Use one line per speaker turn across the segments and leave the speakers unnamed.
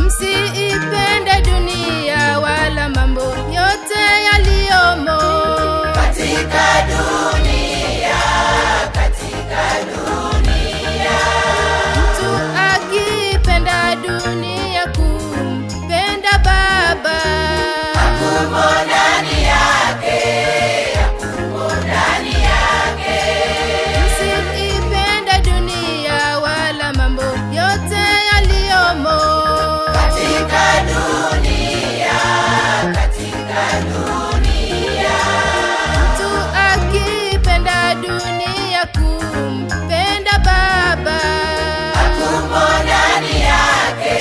Msiipende dunia wala mambo yote yaliyomo katika dunia. Mtu akipenda dunia kumpenda Baba hakumo ndani yake. Msiipende dunia wala mambo yote yaliyomo katika dunia. Mtu akipenda dunia kumpenda Baba hakumo ndani yake.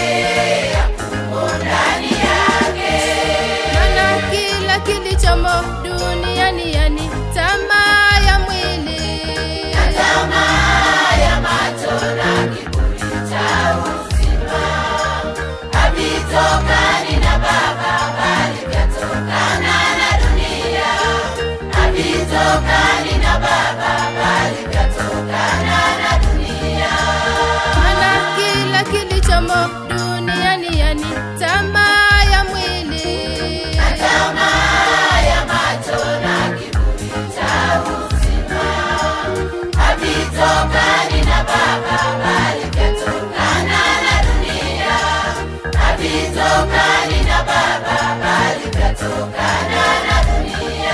Maana kila kilichomo duniani, yani tamaa ya mwili na tamaa ya macho na kiburi cha uzima, havitokani na Baba bali vyatokana na dunia. Havitokani na Baba bali vyatokana na dunia. Maana kila kilichomo duniani, yani tamaa ya mwili na tamaa ya macho na kiburi cha uzima, havitokani na Baba bali vyatokana na dunia. Havitokani na Baba bali vyatokana na dunia.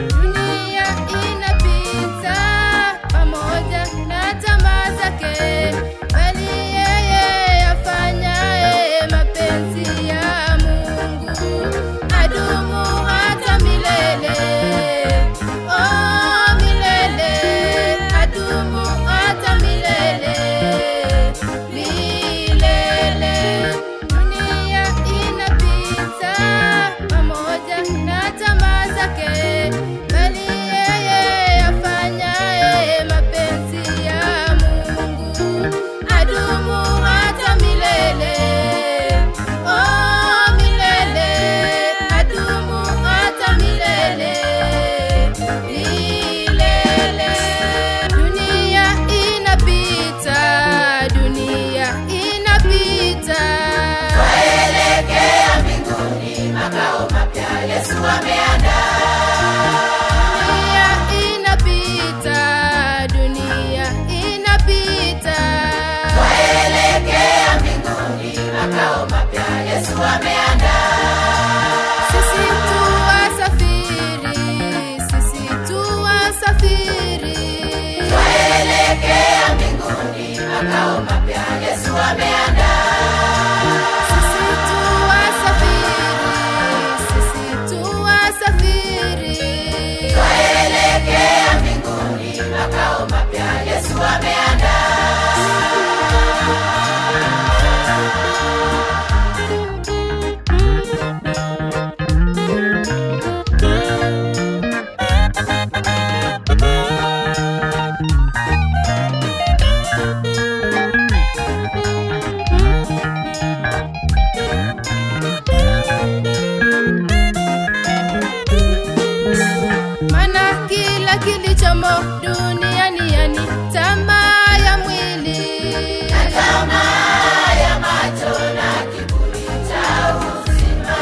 Dunia inapita pamoja na tamaa zake, bali yeye afanyaye mapenzi ya Mungu adumu hata milele. Oh, milele, adumu hata milele. Dunia inapita pamoja na tamaa zake, bali yeye afanyaye mapenzi ya Mungu adumu hata milele. Oh, milele, adumu hata milele. Dunia inapita, twaelekea mbinguni, makao mapya Yesu ameandaa. Dunia inapita, twaelekea mbinguni, makao mapya Yesu ameandaa. Sisi tu wasafiri, twaelekea mbinguni, makao mapya Yesu ameandaa. Sisi tu wasafiri, twaelekea mbinguni, makao mapya Yesu ameandaa. Maana kila kilichomo duniani, yani tamaa ya mwili na tamaa ya macho na kiburi cha uzima,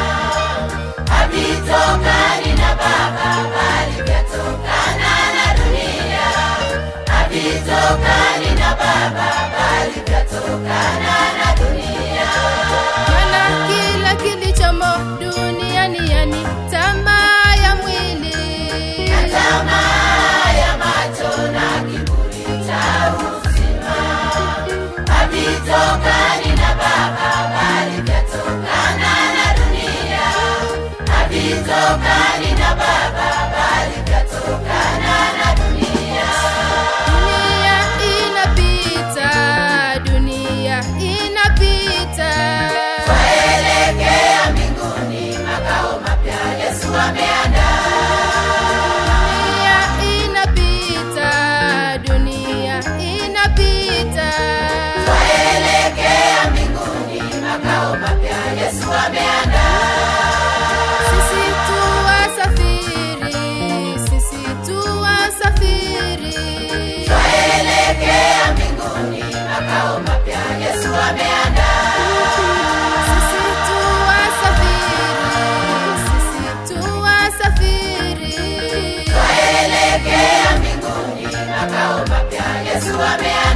havitokani na Baba bali vyatokana na dunia. Havitokani na Baba bali vyatokana na dunia. Maana makao mapya Yesu ameandaa.
Sisi tu wasafiri, sisi tu wasafiri,
twaelekea mbinguni, makao mapya Yesu ameandaa.
sisi tu wasafiri, sisi tu wasafiri,
Twaelekea mbinguni, makao mapya Yesu ameandaa.